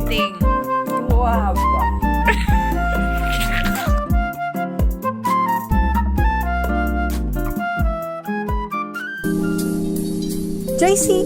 tasting. Wow. Joycey.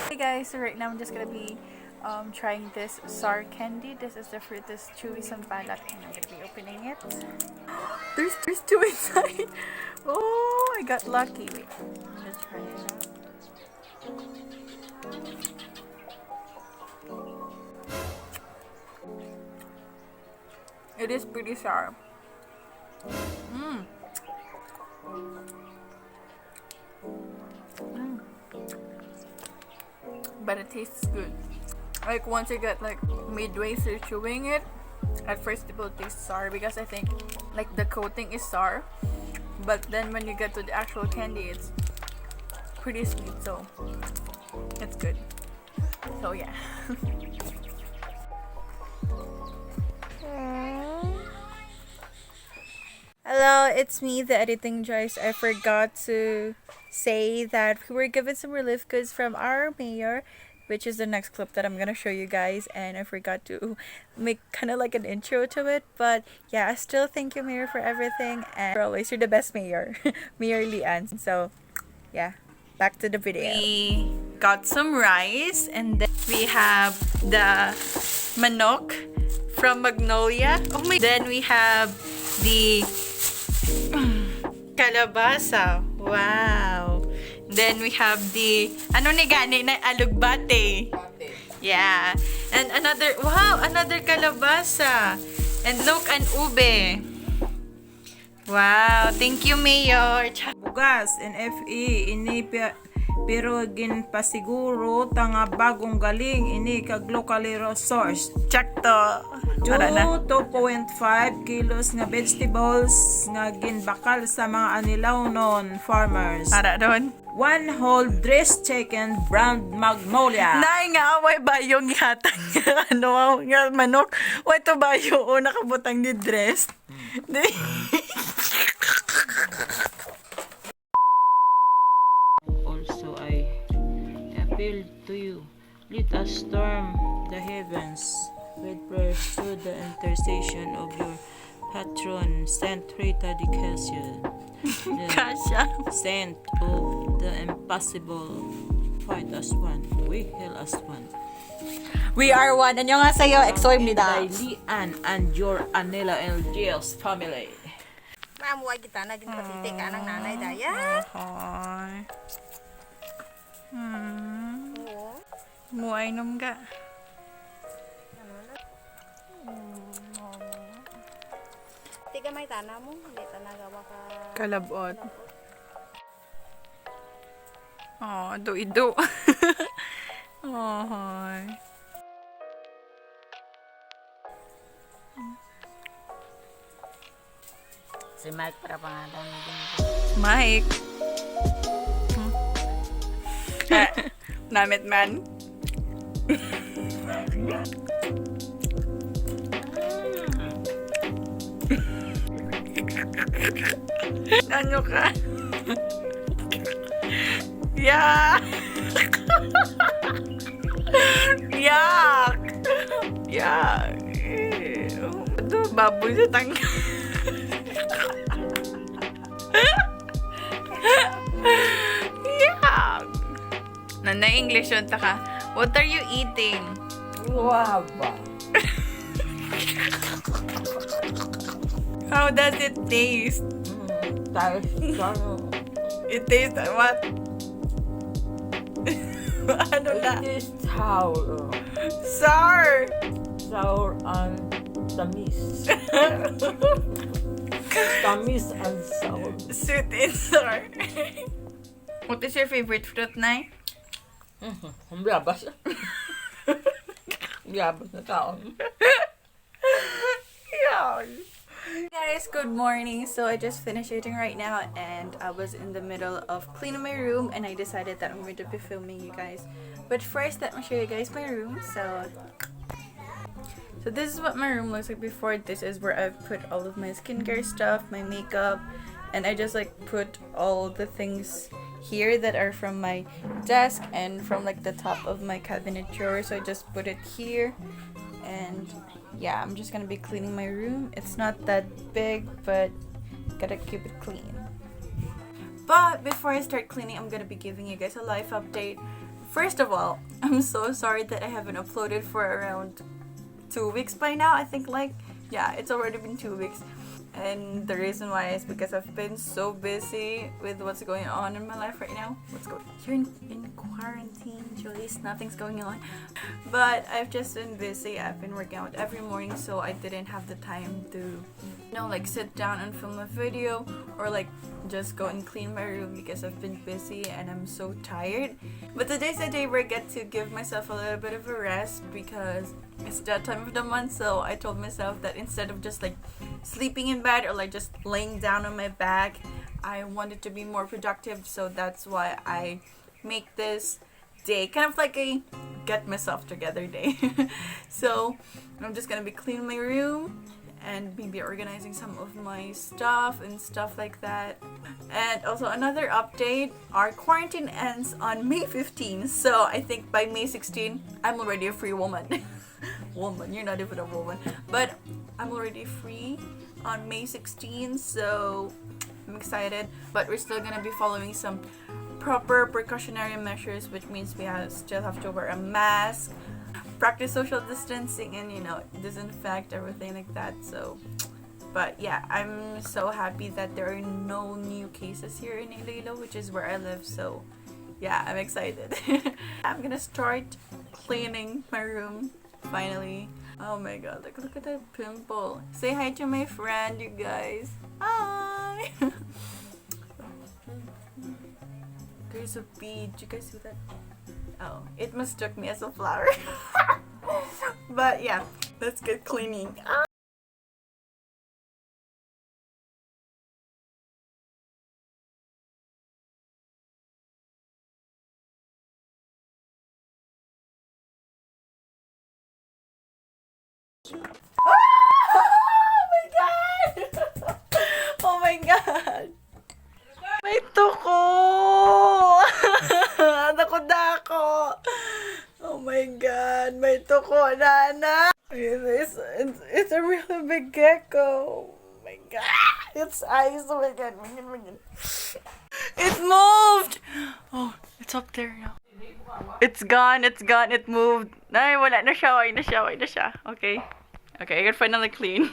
Hey guys, so right now I'm just gonna be trying this sour candy. This is the fruit, this chewy sampalat, and I'm gonna be opening it. There's two inside. Oh, I got lucky. Wait, let's try it out. It is pretty sour. But it tastes good. Like once you get like midway through chewing it, at first it will taste sour because I think like the coating is sour, but then when you get to the actual candy, it's pretty sweet, so it's good. So yeah. Hello, it's me, the editing Joyce. I forgot to say that we were given some relief goods from our mayor, which is the next clip that I'm gonna show you guys, and I forgot to make kind of like an intro to it. But yeah, I still thank you, mayor, for everything, and always you're the best mayor. Mayor Lian. So yeah, back to the video. We got some rice, and then we have the manok from Magnolia. Oh my! Then we have the kalabasa. Wow. Then we have the ano ni gani na alugbate. Yeah. And another another kalabasa. And look, an ube. Wow, thank you, Mayor. Bugas, NFE, ini pero ginpasiguro tanga bagong galing ini kag locally sourced. Sakto. 2.5 kilos nga vegetables nga ginbakal sa mga anilaw non farmers. Para doon. 1 whole dressed chicken brand Magnolia. Nay nga away ba yung ihatag ano nga manok? O ito ba yung nakabutang ni dress? Also I appeal to you, let us storm the heavens with prayers to the intercession of your patron Saint Rita de Cassia, the saint of the impossible. Fight as one, we hail as one. We are one. Anyo nga sa'yo, exoimnida. Lian and your Anela LGS family. Mamuhay kita na din patiti ka ng nanay daya. Ahoy. Oo. Muay nom ka. Tiga may tana mo, hindi tanagawa ka. Kalabot. Oh, do-ido. Ahoy. Si Mike para pangalan mo din. Mike. Namit man. Ano ka? Yeah! Yak! Yak! Ito, baboy sa tangka. Yak! Na-English yun, taka. What are you eating? Guava. How does it taste? It tastes like what? Ano na? It is sour. Sour! Sour and tamis. Tamis and sour. Sweet and sour. What is your favorite fruit, Nay? Ang labas. Labas na tao. Guys, good morning. So I just finished eating right now and I was in the middle of cleaning my room and I decided that I'm going to be filming you guys. But first, let me show you guys my room. So this is what my room looks like before. This is where I put all of my skincare stuff, my makeup, and I just like put all the things here that are from my desk and from like the top of my cabinet drawer. So I just put it here. And yeah, I'm just gonna be cleaning my room. It's not that big, but gotta keep it clean. But before I start cleaning, I'm gonna be giving you guys a life update. First of all, I'm so sorry that I haven't uploaded for around 2 weeks by now. I think yeah, it's already been 2 weeks. And the reason why is because I've been so busy with what's going on in my life right now. You're in quarantine, Joyce. Nothing's going on. But I've just been busy. I've been working out every morning, so I didn't have the time to, like sit down and film a video or like just go and clean my room because I've been busy and I'm so tired. But today's the day where I get to give myself a little bit of a rest because it's that time of the month. So I told myself that instead of just like sleeping in bed or like just laying down on my back, I wanted to be more productive. So that's why I make this day kind of like a get myself together day. So I'm just gonna be cleaning my room and maybe organizing some of my stuff and stuff like that. And also another update, our quarantine ends on May 15. So I think by May 16 I'm already a free woman. Woman, you're not even a woman, but I'm already free on May 16, so I'm excited. But we're still gonna be following some proper precautionary measures, which means we still have to wear a mask, practice social distancing, and disinfect everything like that. So but yeah, I'm so happy that there are no new cases here in Iloilo, which is where I live. So yeah, I'm excited. I'm gonna start cleaning my room finally. Oh my god, look at that pimple. Say hi to my friend, you guys. Hi. There's a bead. You guys see that? Oh, it mistook me as a flower. But yeah, let's get cleaning. Oh my god! Oh my god! May tuko! Dako-dako! Oh my god! May tuko, Nana! It's a really big gecko! Oh my god! Its eyes! Oh my god! It moved! Oh, it's up there now. It's gone, it moved. Ay, wala na siya, wala na siya. Okay. Okay, I can finally clean.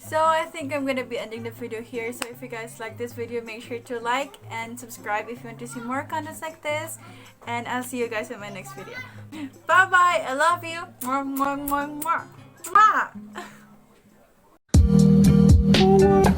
So I think I'm gonna be ending the video here. So if you guys like this video, make sure to like and subscribe if you want to see more contents like this. And I'll see you guys in my next video. Bye bye. I love you. Mwah, mwah, mwah, mwah. Mwah.